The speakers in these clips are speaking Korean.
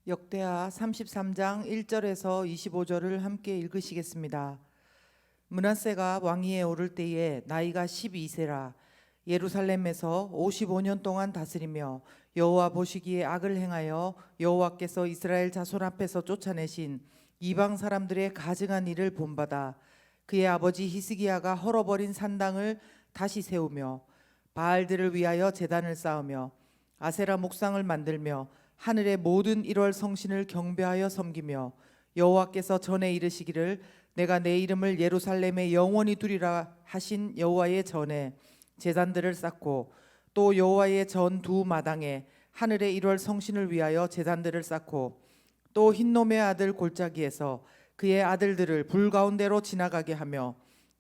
역대하 33장 1절에서 25절을 함께 읽으시겠습니다. 므낫세가 왕위에 오를 때에 나이가 12세라. 예루살렘에서 55년 동안 다스리며 여호와 보시기에 악을 행하여 여호와께서 이스라엘 자손 앞에서 쫓아내신 이방 사람들의 가증한 일을 본받아 그의 아버지 히스기야가 헐어버린 산당을 다시 세우며 바알들을 위하여 제단을 쌓으며 아세라 목상을 만들며 하늘의 모든 1월 성신을 경배하여 섬기며 여호와께서 전에 이르시기를 내가 내 이름을 예루살렘에 영원히 두리라 하신 여호와의 전에 제단들을 쌓고 또 여호와의 전 두 마당에 하늘의 1월 성신을 위하여 제단들을 쌓고 또 흰놈의 아들 골짜기에서 그의 아들들을 불 가운데로 지나가게 하며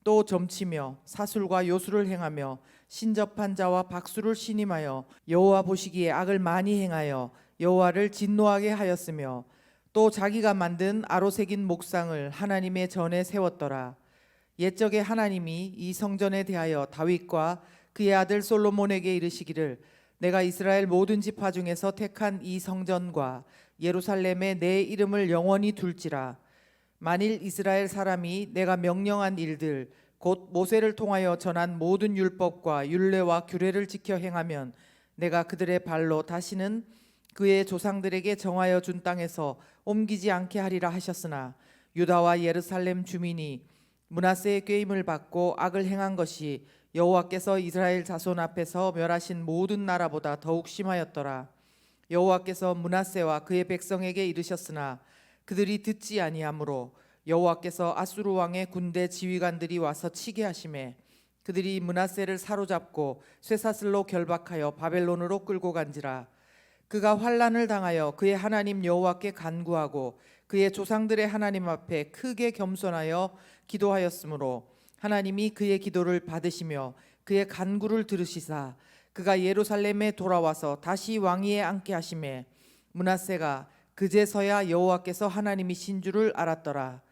또 점치며 사술과 요술을 행하며 신접한 자와 박수를 신임하여 여호와 보시기에 악을 많이 행하여 여호와를 진노하게 하였으며 또 자기가 만든 아로새긴 목상을 하나님의 전에 세웠더라. 옛적에 하나님이 이 성전에 대하여 다윗과 그의 아들 솔로몬에게 이르시기를 내가 이스라엘 모든 지파 중에서 택한 이 성전과 예루살렘에 내 이름을 영원히 둘지라. 만일 이스라엘 사람이 내가 명령한 일들 곧 모세를 통하여 전한 모든 율법과 율례와 규례를 지켜 행하면 내가 그들의 발로 다시는 그의 조상들에게 정하여 준 땅에서 옮기지 않게 하리라 하셨으나 유다와 예루살렘 주민이 므낫세의 꾀임을 받고 악을 행한 것이 여호와께서 이스라엘 자손 앞에서 멸하신 모든 나라보다 더욱 심하였더라. 여호와께서 므낫세와 그의 백성에게 이르셨으나 그들이 듣지 아니하므로 여호와께서 아수르 왕의 군대 지휘관들이 와서 치게 하시매 그들이 므낫세를 사로잡고 쇠사슬로 결박하여 바벨론으로 끌고 간지라. 그가 환난을 당하여 그의 하나님 여호와께 간구하고 그의 조상들의 하나님 앞에 크게 겸손하여 기도하였으므로 하나님이 그의 기도를 받으시며 그의 간구를 들으시사 그가 예루살렘에 돌아와서 다시 왕위에 앉게 하시매 므낫세가 그제서야 여호와께서 하나님이신 줄을 알았더라.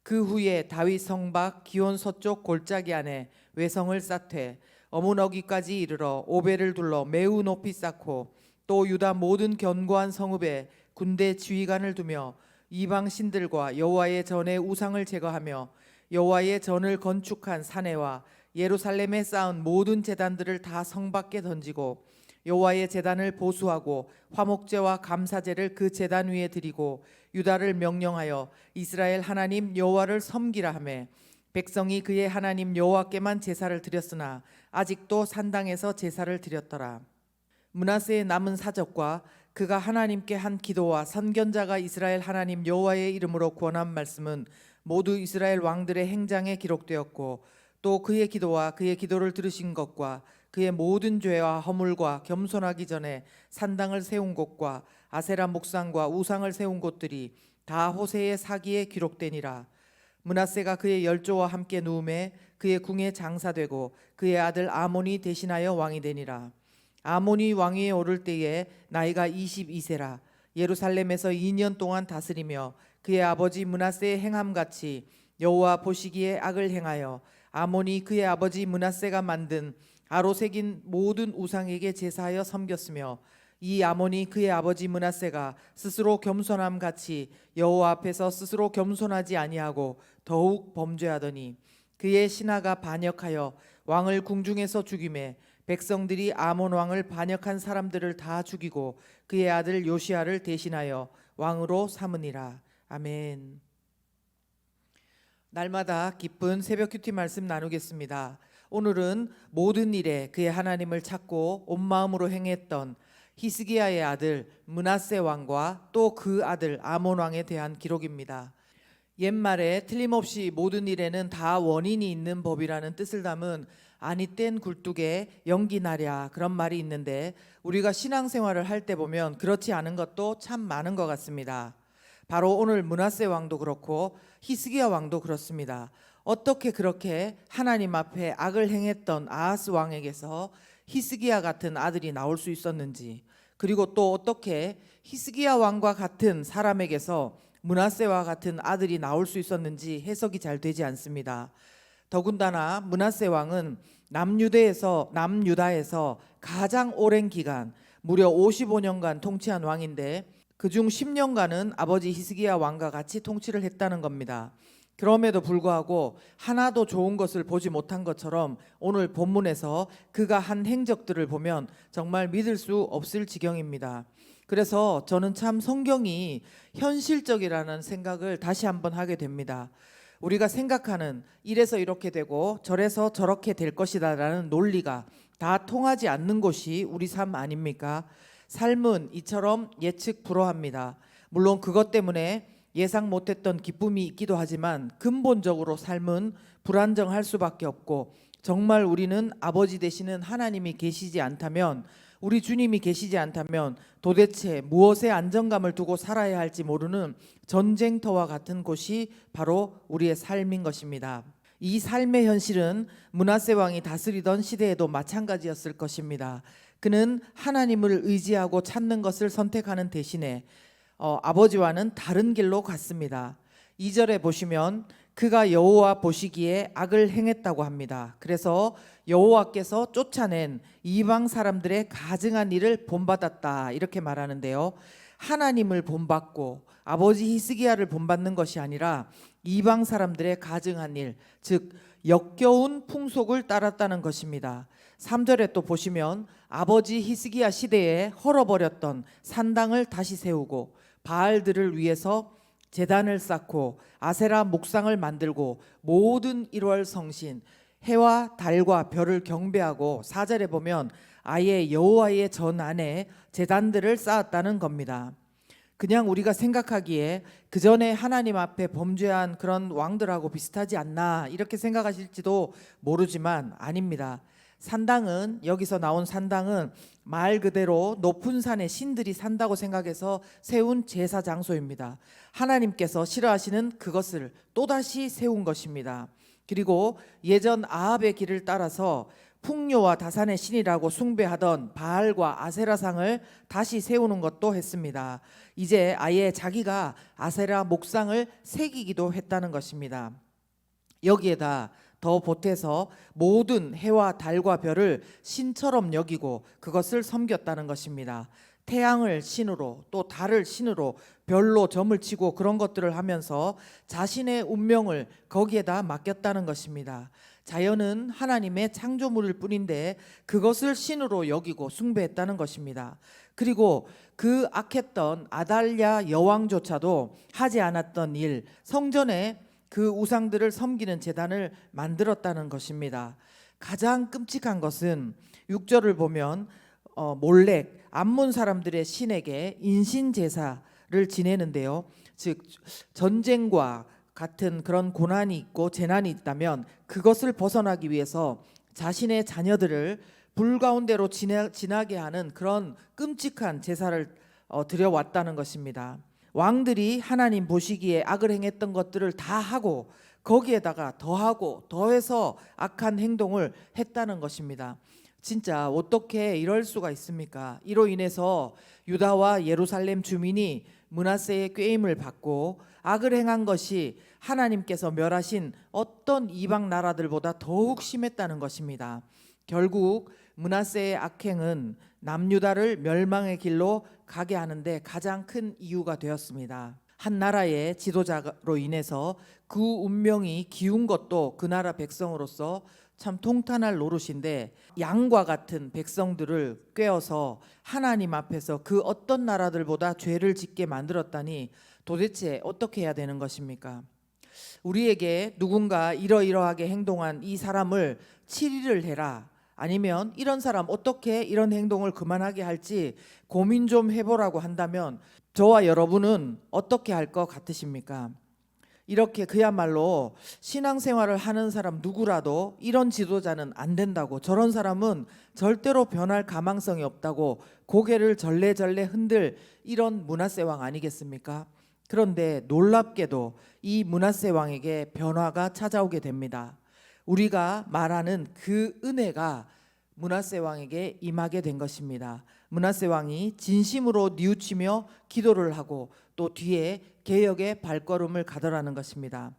그 후에 다윗 성박 기온 서쪽 골짜기 안에 외성을 쌓되 어문어기까지 이르러 오벨을 둘러 매우 높이 쌓고 또 유다 모든 견고한 성읍에 군대 지휘관을 두며 이방 신들과 여호와의 전에 우상을 제거하며 여호와의 전을 건축한 사내와 예루살렘에 쌓은 모든 제단들을 다 성 밖에 던지고 여호와의 제단을 보수하고 화목제와 감사제를 그 제단 위에 드리고 유다를 명령하여 이스라엘 하나님 여호와를 섬기라 하매 백성이 그의 하나님 여호와께만 제사를 드렸으나 아직도 산당에서 제사를 드렸더라. 므낫세의 남은 사적과 그가 하나님께 한 기도와 선견자가 이스라엘 하나님 여호와의 이름으로 권한 말씀은 모두 이스라엘 왕들의 행장에 기록되었고 또 그의 기도와 그의 기도를 들으신 것과 그의 모든 죄와 허물과 겸손하기 전에 산당을 세운 곳과 아세라 목상과 우상을 세운 곳들이 다 호세의 사기에 기록되니라. 므낫세가 그의 열조와 함께 누움에 그의 궁에 장사되고 그의 아들 아몬이 대신하여 왕이 되니라. 아몬이 왕위에 오를 때에 나이가 22세라. 예루살렘에서 2년 동안 다스리며 그의 아버지 므낫세의 행함같이 여호와 보시기에 악을 행하여 아몬이 그의 아버지 므낫세가 만든 아로새긴 모든 우상에게 제사하여 섬겼으며 이 아몬이 그의 아버지 므낫세가 스스로 겸손함 같이 여호와 앞에서 스스로 겸손하지 아니하고 더욱 범죄하더니 그의 신하가 반역하여 왕을 궁중에서 죽이매 백성들이 아몬 왕을 반역한 사람들을 다 죽이고 그의 아들 요시야를 대신하여 왕으로 삼으니라. 아멘. 날마다 기쁜 새벽 큐티 말씀 나누겠습니다. 오늘은 모든 일에 그의 하나님을 찾고 온 마음으로 행했던 히스기야의 아들 므낫세 왕과 또 그 아들 아몬 왕에 대한 기록입니다. 옛말에 틀림없이 모든 일에는 다 원인이 있는 법이라는 뜻을 담은 아니 땐 굴뚝에 연기 나랴 그런 말이 있는데 우리가 신앙생활을 할 때 보면 그렇지 않은 것도 참 많은 것 같습니다. 바로 오늘 므낫세 왕도 그렇고 히스기야 왕도 그렇습니다. 어떻게 그렇게 하나님 앞에 악을 행했던 아하스 왕에게서 히스기야 같은 아들이 나올 수 있었는지, 그리고 또 어떻게 히스기야 왕과 같은 사람에게서 므낫세와 같은 아들이 나올 수 있었는지 해석이 잘 되지 않습니다. 더군다나 므낫세 왕은 남유다에서 가장 오랜 기간 무려 55년간 통치한 왕인데 그중 10년간은 아버지 히스기야 왕과 같이 통치를 했다는 겁니다. 그럼에도 불구하고 하나도 좋은 것을 보지 못한 것처럼 오늘 본문에서 그가 한 행적들을 보면 정말 믿을 수 없을 지경입니다. 그래서 저는 참 성경이 현실적이라는 생각을 다시 한번 하게 됩니다. 우리가 생각하는 이래서 이렇게 되고 저래서 저렇게 될 것이다라는 논리가 다 통하지 않는 곳이 우리 삶 아닙니까? 삶은 이처럼 예측 불허합니다. 물론 그것 때문에 예상 못했던 기쁨이 있기도 하지만 근본적으로 삶은 불안정할 수밖에 없고, 정말 우리는 아버지 되시는 하나님이 계시지 않다면, 우리 주님이 계시지 않다면 도대체 무엇에 안정감을 두고 살아야 할지 모르는 전쟁터와 같은 곳이 바로 우리의 삶인 것입니다. 이 삶의 현실은 므낫세 왕이 다스리던 시대에도 마찬가지였을 것입니다. 그는 하나님을 의지하고 찾는 것을 선택하는 대신에 아버지와는 다른 길로 갔습니다. 2절에 보시면 그가 여호와 보시기에 악을 행했다고 합니다. 그래서 여호와께서 쫓아낸 이방 사람들의 가증한 일을 본받았다 이렇게 말하는데요. 하나님을 본받고 아버지 히스기야를 본받는 것이 아니라 이방 사람들의 가증한 일, 즉 역겨운 풍속을 따랐다는 것입니다. 3절에 또 보시면 아버지 히스기야 시대에 헐어버렸던 산당을 다시 세우고 바알들을 위해서 제단을 쌓고 아세라 목상을 만들고 모든 1월 성신 해와 달과 별을 경배하고, 4절에 보면 아예 여호와의 전 안에 제단들을 쌓았다는 겁니다. 그냥 우리가 생각하기에 그 전에 하나님 앞에 범죄한 그런 왕들하고 비슷하지 않나 이렇게 생각하실지도 모르지만 아닙니다. 산당은, 여기서 나온 산당은 말 그대로 높은 산에 신들이 산다고 생각해서 세운 제사 장소입니다. 하나님께서 싫어하시는 그것을 또다시 세운 것입니다. 그리고 예전 아합의 길을 따라서 풍요와 다산의 신이라고 숭배하던 바알과 아세라상을 다시 세우는 것도 했습니다. 이제 아예 자기가 아세라 목상을 새기기도 했다는 것입니다. 여기에다 더 보태서 모든 해와 달과 별을 신처럼 여기고 그것을 섬겼다는 것입니다. 태양을 신으로 또 달을 신으로 별로 점을 치고 그런 것들을 하면서 자신의 운명을 거기에다 맡겼다는 것입니다. 자연은 하나님의 창조물일 뿐인데 그것을 신으로 여기고 숭배했다는 것입니다. 그리고 그 악했던 아달랴 여왕조차도 하지 않았던 일, 성전에 그 우상들을 섬기는 제단을 만들었다는 것입니다. 가장 끔찍한 것은 6절을 보면 몰렉 암몬 사람들의 신에게 인신 제사를 지내는데요. 즉 전쟁과 같은 그런 고난이 있고 재난이 있다면 그것을 벗어나기 위해서 자신의 자녀들을 불 가운데로 지나게 하는 그런 끔찍한 제사를 드려왔다는 것입니다. 왕들이 하나님 보시기에 악을 행했던 것들을 다 하고 거기에다가 더하고 더해서 악한 행동을 했다는 것입니다. 진짜 어떻게 이럴 수가 있습니까? 이로 인해서 유다와 예루살렘 주민이 므낫세의 꾀임을 받고 악을 행한 것이 하나님께서 멸하신 어떤 이방 나라들보다 더욱 심했다는 것입니다. 결국 므낫세의 악행은 남유다를 멸망의 길로 가게 하는데 가장 큰 이유가 되었습니다. 한 나라의 지도자로 인해서 그 운명이 기운 것도 그 나라 백성으로서 참 통탄할 노릇인데, 양과 같은 백성들을 꿰어서 하나님 앞에서 그 어떤 나라들보다 죄를 짓게 만들었다니 도대체 어떻게 해야 되는 것입니까? 우리에게 누군가 이러이러하게 행동한 이 사람을 치리를 해라, 아니면 이런 사람 어떻게 이런 행동을 그만하게 할지 고민 좀 해보라고 한다면 저와 여러분은 어떻게 할 것 같으십니까? 이렇게 그야말로 신앙생활을 하는 사람 누구라도 이런 지도자는 안 된다고, 저런 사람은 절대로 변할 가망성이 없다고 고개를 절레절레 흔들 이런 므낫세 왕 아니겠습니까? 그런데 놀랍게도 이 므낫세 왕에게 변화가 찾아오게 됩니다. 우리가 말하는 그 은혜가 므낫세 왕에게 임하게 된 것입니다. 므낫세 왕이 진심으로 뉘우치며 기도를 하고 또 뒤에 개혁의 발걸음을 가더라는 것입니다.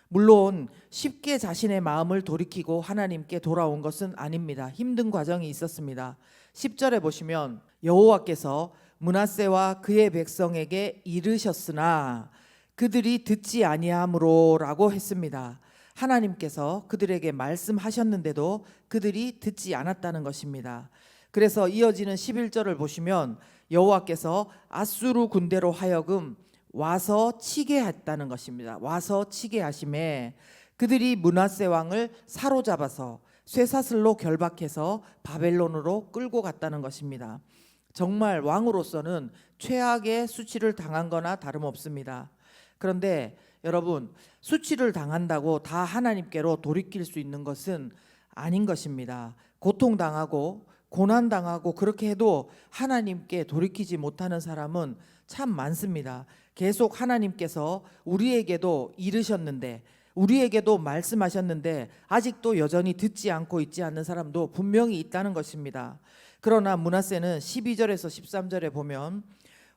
물론 쉽게 자신의 마음을 돌이키고 하나님께 돌아온 것은 아닙니다. 힘든 과정이 있었습니다. 10절에 보시면 여호와께서 므낫세와 그의 백성에게 이르셨으나 그들이 듣지 아니하므로라고 했습니다. 하나님께서 그들에게 말씀하셨는데도 그들이 듣지 않았다는 것입니다. 그래서 이어지는 11절을 보시면 여호와께서 아수르 군대로 하여금 와서 치게 했다는 것입니다. 와서 치게 하심에 그들이 므낫세 왕을 사로잡아서 쇠사슬로 결박해서 바벨론으로 끌고 갔다는 것입니다. 정말 왕으로서는 최악의 수치를 당한 거나 다름없습니다. 그런데 여러분, 수치를 당한다고 다 하나님께로 돌이킬 수 있는 것은 아닌 것입니다. 고통당하고 고난당하고 그렇게 해도 하나님께 돌이키지 못하는 사람은 참 많습니다. 계속 하나님께서 우리에게도 이르셨는데, 우리에게도 말씀하셨는데 아직도 여전히 듣지 않고 있지 않는 사람도 분명히 있다는 것입니다. 그러나 므낫세는 12절에서 13절에 보면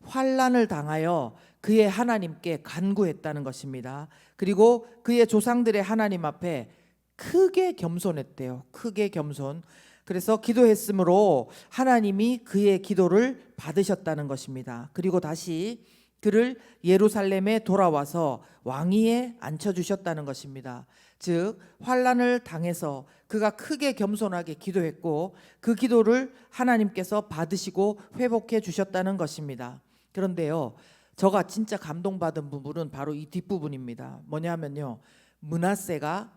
환난을 당하여 그의 하나님께 간구했다는 것입니다. 그리고 그의 조상들의 하나님 앞에 크게 겸손했대요. 크게 겸손. 그래서 기도했으므로 하나님이 그의 기도를 받으셨다는 것입니다. 그리고 다시 그를 예루살렘에 돌아와서 왕위에 앉혀주셨다는 것입니다. 즉 환난을 당해서 그가 크게 겸손하게 기도했고 그 기도를 하나님께서 받으시고 회복해 주셨다는 것입니다. 그런데요, 저가 진짜 감동받은 부분은 바로 이 뒷부분입니다. 뭐냐면요, 므낫세가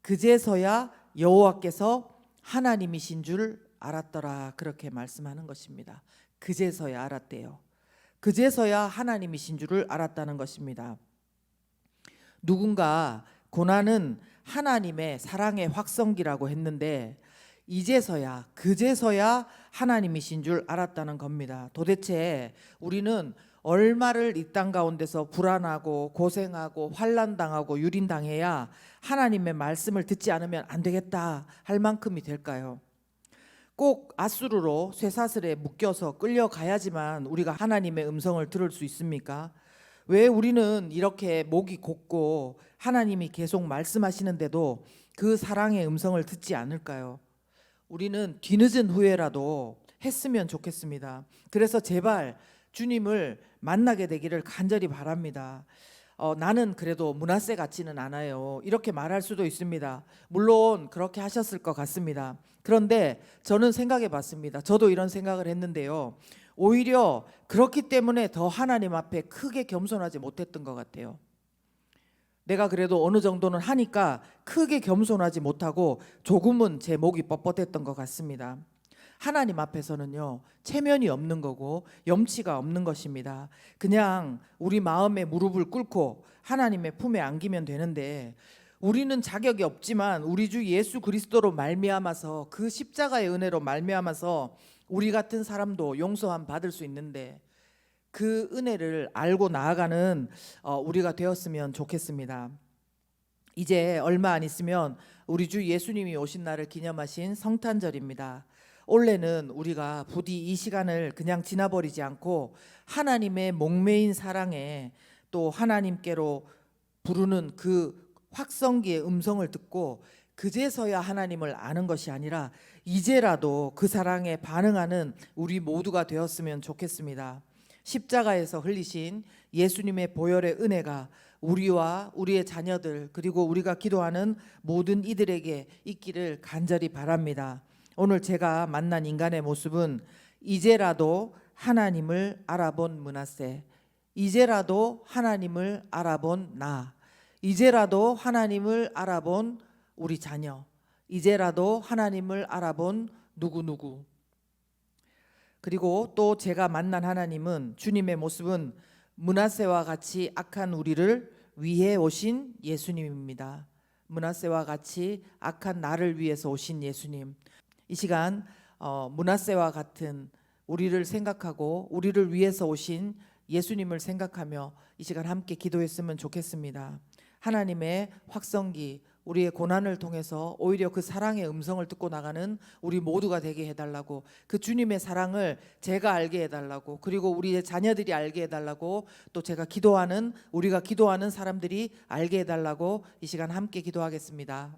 그제서야 여호와께서 하나님이신 줄 알았더라, 그렇게 말씀하는 것입니다. 그제서야 알았대요. 그제서야 하나님이신 줄을 알았다는 것입니다. 누군가 고난은 하나님의 사랑의 확성기라고 했는데 이제서야 그제서야 하나님이신 줄 알았다는 겁니다. 도대체 우리는 얼마를 이 땅 가운데서 불안하고 고생하고 환난당하고 유린당해야 하나님의 말씀을 듣지 않으면 안 되겠다 할 만큼이 될까요? 꼭 아수르로 쇠사슬에 묶여서 끌려가야지만 우리가 하나님의 음성을 들을 수 있습니까? 왜 우리는 이렇게 목이 곧고 하나님이 계속 말씀하시는데도 그 사랑의 음성을 듣지 않을까요? 우리는 뒤늦은 후회라도 했으면 좋겠습니다. 그래서 제발 주님을 만나게 되기를 간절히 바랍니다. 나는 그래도 므낫세 같지는 않아요, 이렇게 말할 수도 있습니다. 물론 그렇게 하셨을 것 같습니다. 그런데 저는 생각해 봤습니다. 저도 이런 생각을 했는데요, 오히려 그렇기 때문에 더 하나님 앞에 크게 겸손하지 못했던 것 같아요. 내가 그래도 어느 정도는 하니까 크게 겸손하지 못하고 조금은 제 목이 뻣뻣했던 것 같습니다. 하나님 앞에서는요, 체면이 없는 거고 염치가 없는 것입니다. 그냥 우리 마음에 무릎을 꿇고 하나님의 품에 안기면 되는데 우리는 자격이 없지만 우리 주 예수 그리스도로 말미암아서 그 십자가의 은혜로 말미암아서 우리 같은 사람도 용서함 받을 수 있는데 그 은혜를 알고 나아가는 우리가 되었으면 좋겠습니다. 이제 얼마 안 있으면 우리 주 예수님이 오신 날을 기념하신 성탄절입니다. 올해는 우리가 부디 이 시간을 그냥 지나버리지 않고 하나님의 목매인 사랑에 또 하나님께로 부르는 그 확성기의 음성을 듣고 그제서야 하나님을 아는 것이 아니라 이제라도 그 사랑에 반응하는 우리 모두가 되었으면 좋겠습니다. 십자가에서 흘리신 예수님의 보혈의 은혜가 우리와 우리의 자녀들 그리고 우리가 기도하는 모든 이들에게 있기를 간절히 바랍니다. 오늘 제가 만난 인간의 모습은 이제라도 하나님을 알아본 므낫세, 이제라도 하나님을 알아본 나, 이제라도 하나님을 알아본 우리 자녀, 이제라도 하나님을 알아본 누구누구. 그리고 또 제가 만난 하나님은, 주님의 모습은 므낫세와 같이 악한 우리를 위해 오신 예수님입니다. 므낫세와 같이 악한 나를 위해서 오신 예수님. 이 시간 므낫세와 같은 우리를 생각하고 우리를 위해서 오신 예수님을 생각하며 이 시간 함께 기도했으면 좋겠습니다. 하나님의 확성기, 우리의 고난을 통해서 오히려 그 사랑의 음성을 듣고 나가는 우리 모두가 되게 해달라고, 그 주님의 사랑을 제가 알게 해달라고, 그리고 우리의 자녀들이 알게 해달라고, 또 제가 기도하는, 우리가 기도하는 사람들이 알게 해달라고 이 시간 함께 기도하겠습니다.